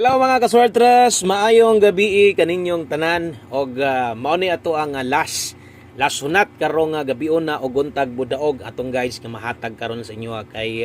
Hello mga kaswertres, maayong gabi kaninyong tanan og mao ni ato ang last sunat karong gabion na og untag budaog atong guys nga mahatag karon sa inyo kay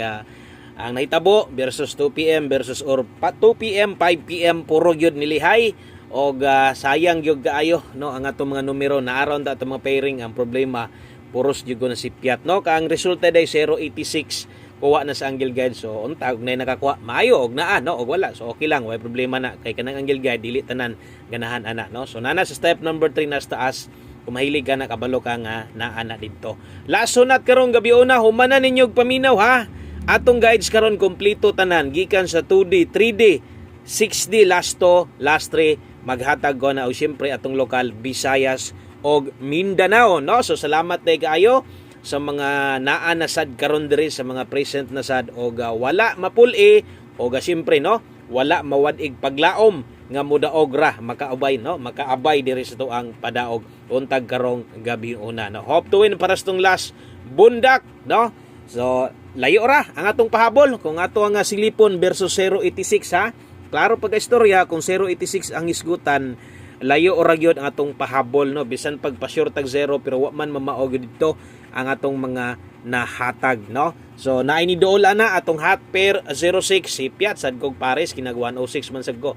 ang nahitabo versus 2 PM versus or 2 PM 5 PM puro gyud nilihay og sayang gyud kaayo no ang atong mga numero na aron ta atong mga pairing. Ang problema puros gyud na sipyat no kang resulta day 086 kuha na sa angle guide. So unta og nay nakakuha maayo og naa no og wala, so okay lang, way problema na kay kanang angle guide dili tanan ganahan ana no. So nana sa step number 3 na sa taas, kung mahilig ka na kabalo ka nga naa na didto. Last sunat karong gabi una, humanan ninyo paminaw ha. Atong guides karon kompleto tanan gikan sa 2D, 3D, 6D last 3 maghatag ko na o syempre atong lokal Visayas og Mindanao no. So salamat day kaayo sa mga naa na sad karon diri, sa mga present na sad og wala mapuli og siyempre no wala mawadig paglaom nga mudaog ra makaabay no, makaabay diri sa tuang padaog untag karong gabi una no. Hope to win para sa tong last bundak no. So layo ra ang atong pahabol kung ato ang silipon versus 086 ha. Klaro pagka istorya kung 086 ang isgutan, layo ora gyud ang atong pahabol no, bisan pagpa-sure tag 0 pero wa man mamaog dito ang atong mga nahatag no. So naay ni dool ana atong hot pair 06 sipyat sad kog pares kinag 106 man sad ko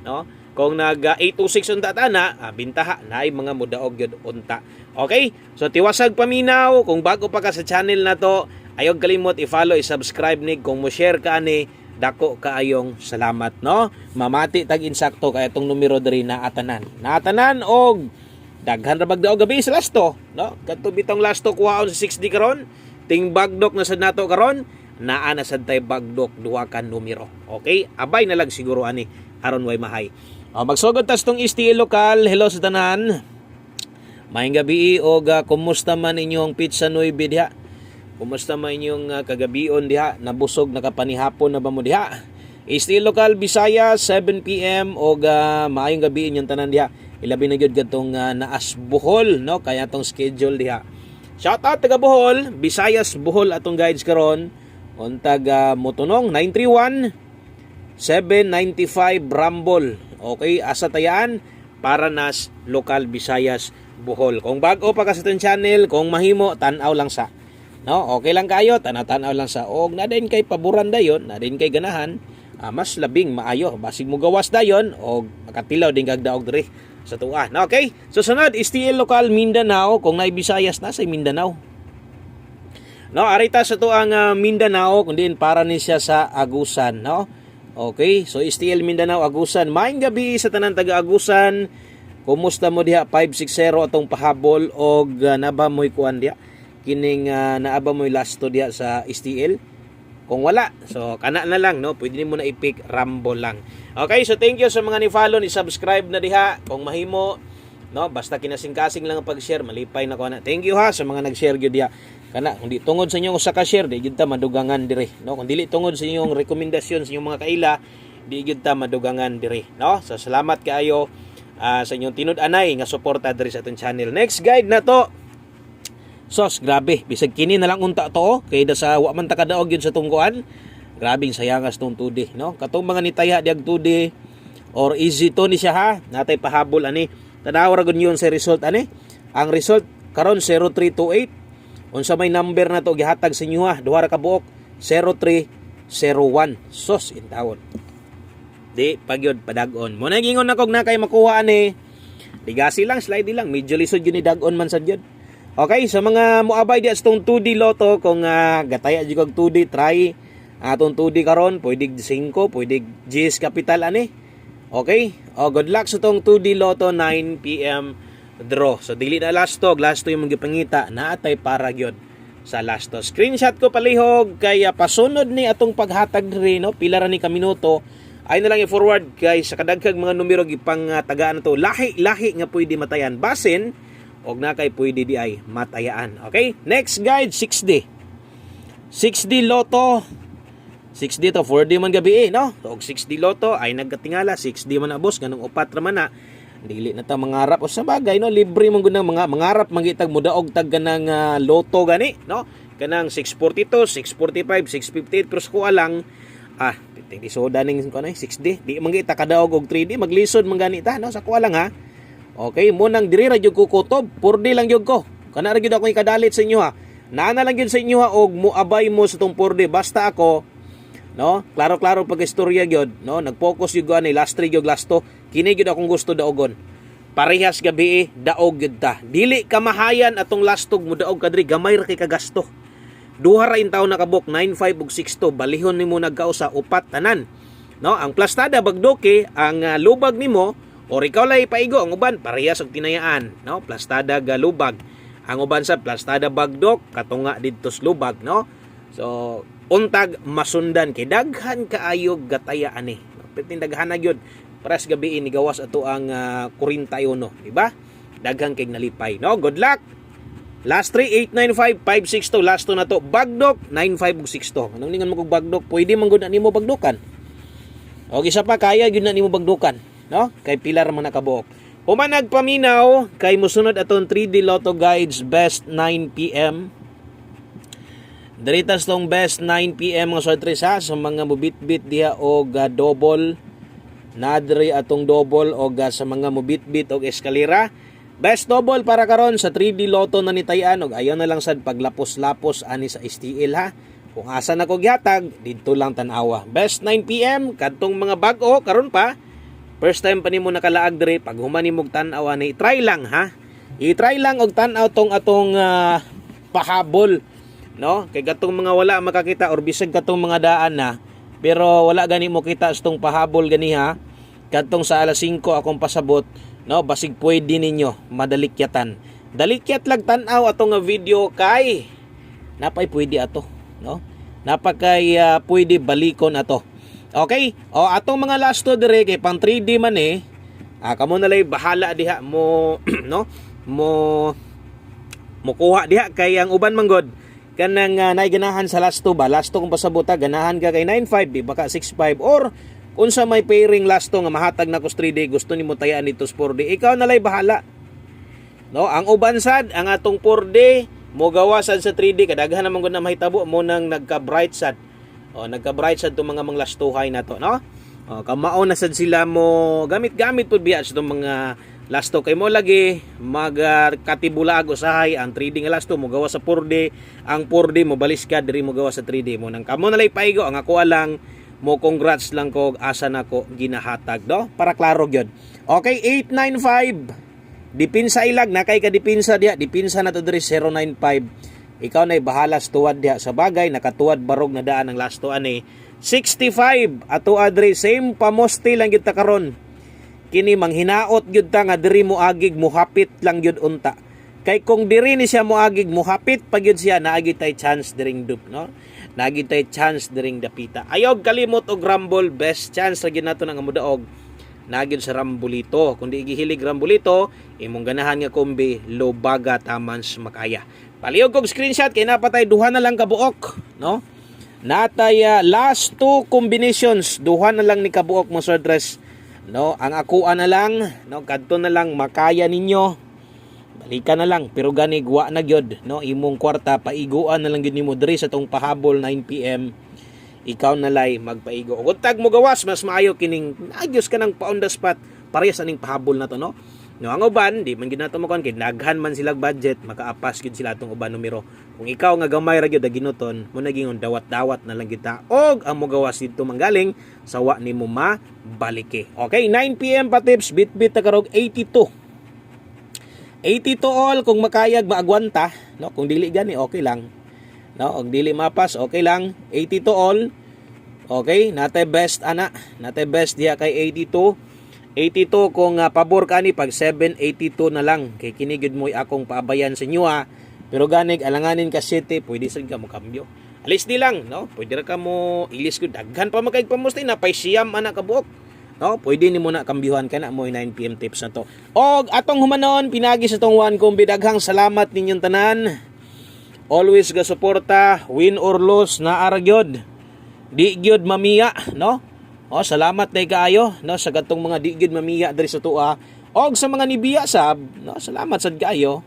no. Kung nag 806 unta tana bintaha naay mga mudaog gyud unta. Okay, so tiwasag paminaw kung bago pa ka sa channel na to, ayog kalimot i-follow, i-subscribe ni, kung mo share ka ani dako kaayong salamat no. Mamati tag insakto kay atong numero diri na atanan og daghan ra bagdaog gabi sa lasto no. Kadto bitong lasto kuhaon sa 6D karon, ting bagdok na sad nato karon, naa na sad tay bagdok duha ka numero. Okay, abay na lang siguro ani aron way mahay. Magsugod tas tong STL lokal. Hello sa tanan, maayong gabi og kumusta man inyong pizza Nueve diha? Kumusta man inyong kagabion diha? Nabusog nakapanihapon na ba mo diha? STL lokal Bisaya 7 PM og maayong gabi inyong tanan diha. Ilabi na gyud katong naas Bohol no, kaya tong schedule diha. Shout out taga Bohol, Visayas Bohol atong guides karon. Untag motunong 931 795 Rambol. Okay, asa tayaan para nas lokal Visayas Bohol. Kung bago pa ka sa itong channel, kung mahimo tan-aw lang sa no, okay lang kayo, tanaw lang sa og na din kay paboran dayon, na din kay ganahan, mas labing maayo basig mo gawas dayon og makatilaw din kag daog diri sa tuwa no. Okay, so sunod STL lokal Mindanao. Kung naay Visayas na sa Mindanao no, arita sa tuang Mindanao kung din para ni siya sa Agusan no. Okay, so STL Mindanao Agusan, maayong gabi sa tanan taga Agusan. Kumusta mo diha? 560 atong pahabol og naba mo'y kuan diha kining naaba mo'y lasto diha sa STL. Kung wala, so kana na lang no, pwede mo na i-pick Rambo lang. Okay, so thank you sa mga ni-follow, ni-subscribe na diha. Kung mahimo no, basta kinasing-kasing lang ang pag-share, malipay na ko na. Thank you ha sa mga nag-share gyud diha. Kana kung di tungod sa inyong usa ka share, di gyud ta madugangan diri no. Kung dili tungod sa inyong rekomendasyon sa inyong mga kaila, di gyud ta madugangan diri no. So salamat kaayo sa inyong tinud-anay nga suporta diri sa atong channel. Next guide na to. Sos, grabe, bisag kini na lang unta to kay da sa wa man ta kadaog yun sa tungkuan. Grabing sayangas tong 2D no. Katong mga nitaya diag 2D or easy to ni siya ha. Natay pahabol ani. Tanaw ra gud yun sa result ani. Ang result karon 0328. Unsa may number na to gihatag sa inyo ha, duha ra ka buok 0301. Sos in tawon. Di pagyod padag-on. Mo na gingon na kog na kay makuha ani. Ligasi lang, slide lang, medyo lisod yun ni dag-on man sad yun. Okay, sa mga moabay di sa tong 2D loto, kung gataya jud kog 2D, try atong 2D karon, pwede 5, pwede GS capital ani. Okay? Good luck sa tong 2D loto 9 PM draw. So dili na last to yung magipangita, naatay para gyud sa last to. Screenshot ko palihog kay pasunod ni atong paghatag diri no, pila ra ni ka minuto. Ay na lang i-forward guys sa kadaghang mga numero gipang tagaan na to. Lahi nga pwede matayan. Basin og na kay pwede di ay matayaan. Okay? Next guide 6D. 6D Lotto. 6D to 4D man gabi no. Og 6D Lotto ay nagkatingala 6D man na boss ganung upat ra man na. Dili na ta mangarap o sa bagay no, libre man gud mga mangarap mangitag mudaog tag ganang Lotto gani no. Kanang 642, 645, 658 pero ko lang Di soda ning ko na 6D. Di man kita kadaog og 3D, maglisod man ganita no sa kuha lang ha. Okay, mo nang diri ra jud ko kutob, 4D lang jud ko. Kana ra jud ako ikadalit sa inyo ha. Naana lang jud sa inyo ha og moabay mo sa tong 4D basta ako no, klaro-klaro pag istorya gyud no, nag-focus jud ani last 3 jud last 2. Kini gyud akong gusto daogon. Parehas gabi daog gyud ta. Dili ka mahayan atong last 2 mo daog kadri gamay ra kay kagasto. Duha ra in taon nakabok 95 ug 62 balihon nimo nagkausa upat tanan no, ang plastada bagdoke ang lubag nimo or ikaw lay paigo ang uban parehas og tinayaan no, plastada ga lubag ang uban sa plastada bagdok katunga didto sa lubag no. So untag masundan kay daghan kaayo gataya ani no? Pitin daghan na gyud paras gabi ni gawas ato ang 41 di ba, daghan kay nalipay no. Good luck. Last 3, 895, 562. Last 2 na to. Bagdok, 95 ug 62. Anong ningan mo kog bagdok? Pwede man gud na nimo bagdokan. O isa pa kaya gyud na nimo bagdokan, no? Kay pilar man nakabuok. Human nagpaminaw kay mosunod aton 3D Lotto Guides best 9 PM. Diritas tong best 9 PM mga sortres ha sa mga mubitbit diha og double. Nadri atong double og sa mga mubitbit og eskalera. Best double para karon sa 3D Lotto na nitayan og ayon na lang sad paglapos-lapos ani sa STL ha. Kung asa na ko gihatag didto lang tan-awa. Best 9 PM kadtong mga bag-o karon pa. First time pa nimo nakalaag diri pag human nimo tan-awa ni try lang ha. I-try lang og tan-aw tong atong pahabol no. Kay gatong mga wala makakita or bisag katong mga daan na pero wala gani mo kita sa tong pahabol gani ha. Kadtong sa alas 5 akong pasabot no, basig pwede ninyo madalikyatan. Dalikyat lag tan-aw atong nga video kay napay pwede ato, no? Napakay pwede balikon ato. Okay? O atong mga last to dire kay pang 3D man kamo na lay bahala diha mo no? Mo kuha diha kay ang uban manggod kanang naiganahan sa last 2 ba? Last 2 kung pasabota ganahan ka kay 95 di baka 65 or kung sa may pairing last to nga mahatag na ko 3D gusto nimo tayaan dito sa 4D ikaw na lay bahala no. Ang uban sad ang atong 4D mo gawasan sa 3D kadaghan naman gud na mahitabo mo nang nagka bright sad nagka bright sad tong mga lastuhay na to no. Kamao na sad sila mo gamit pud biya sa tong mga last to kay mo lagi magkatibulag usahay ang 3D nga last to mo gawa sa 4D ang 4D mo balis ka diri mo gawa sa 3D mo nang kamo na lay paigo ang ako lang mo congrats lang ko asa na ko ginahatag no para klaro gyud. Okay, 895 dipinsa ilag na kay ka dipinsa diha dipinsa na to diri 095 ikaw nay bahala sa tuwad diha sa bagay nakatuwad barog na daan ang last to ani 65 ato adre same pamosti lang gyud ta karon kini manghinaot gyud ta nga diri mo agig muhapit lang gyud unta kay kung diri ni siya moagig muhapit pa gyud siya naagi tay chance diring dup no. Naging tay chance diring dapita. Ayog kalimot og Rumble best chance ra gyud nato nga modaog. Nagyud sa Rambulito. Kung di gihilig Rambulito, imong ganahan nga kombi Lobaga Tamans Makaya. Palihog kog screenshot kay napatay duha na lang kabuok, no? Natay last 2 combinations, duha na lang ni kabuok mo sir dress. No, ang akuan na lang, no, kadto na lang makaya ninyo. Balikan na lang pero gani guwa na gyud no imong kwarta paiguan na lang gyud nimo diri sa tong pahabol 9 PM ikaw na lay magpaigo ug tag mo gawas mas maayo kining nagyos ka nang pa on the spot parehas aning pahabol na to no. Ang uban di man gid nato makon kay daghan man sila budget makaapas gyud sila atong uban numero kung ikaw nga gamay ra gyud ginuton mo nagingon dawat-dawat na lang kita og ang mo gawas didto manggaling sawa nimo mabalike. Okay, 9 PM pa tips bit-bit ta karog 82 all kung makayag maagwanta no kung dili gani okay lang no og dili mapas okay lang 82 all okay natay best ana natay best diha kay 82 kung pabor kani pag 782 na lang kay kini gid moy akong paabayan sa inyo pero ganig alanganin ka city pwede sad ka mo kambyo alis di lang no pwede ra ka mo ilis gud daghan pa magkay pamusti na pay siyam ana ka buok no, pwede ni mo na kambyuhan ka na mo 9 PM tips na to. Og atong humanon pinagi sa tong one kombi daghang salamat ninyong tanan. Always ga suporta, win or lose na ara gyud. Di gyud mamiya, no? Salamat day kaayo no sa gatong mga di gyud mamiya diri sa tuwa. Og sa mga nibiya sab, no, salamat sad kaayo.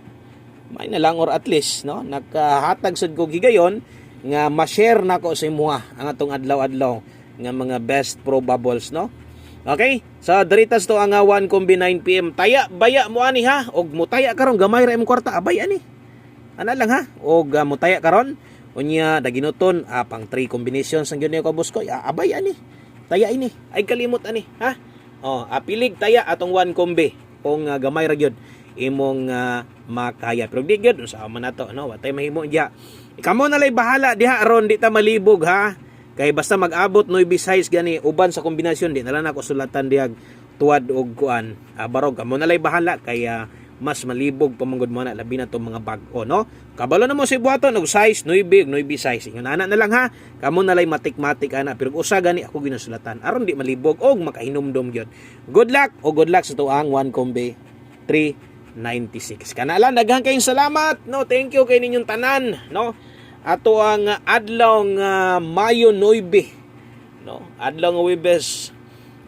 May na lang or at least no nakahatag sad ko gigayon nga ma-share nako sa imuha ang atong adlaw-adlaw nga mga best probables, no? Okay? So diritas to ang 1 kombi 9 PM. Taya baya mo ani ha, og mutaya karon gamay ra imong kwarta, abay ani. Ana lang ha, og mutaya karon unya daginuton pang 3 combinations ang gyud niyo kabus ko. Abay ani. Taya ini. Ay kalimot ani, ha? Pilig taya atong 1 kombi. Kung gamay ra gyud imong makaya. Pero di gyud usa man nato, no? Watay mahimo diha. Kamo na lay bahala diha aron di ta malibog, ha. Kay basta mag-abot 9 size gani uban sa kombinasyon di na lang ako sulatan diag tuwad og kuan. Barog kamo na lay bahala kay mas malibog pamanggod mo na labi na to mga bag-o, no? Kabalo na mo si buhaton og size 9 og 9 size. Ingon ana na lang ha. Kamo na lay matik-matik ana pero usa gani ako ginasulatan aron di malibog og makahinumdom gyud. Good luck o good luck sa tuang 1 kombi 396. Kana lang daghang kayong salamat, no? Thank you kay ninyong tanan, no? Ato ang adlaw Mayo 9, no? Adlaw nga Webes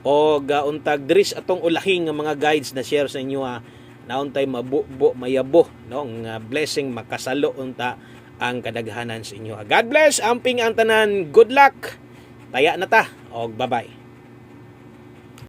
og untag dris atong ulahing nga mga guides na share sa inyo nauntay mabubo mayabo, no? Nga blessing makasalo unta ang kadaghanan sa inyo. God bless, amping ang tanan. Good luck. Taya na ta og bye-bye.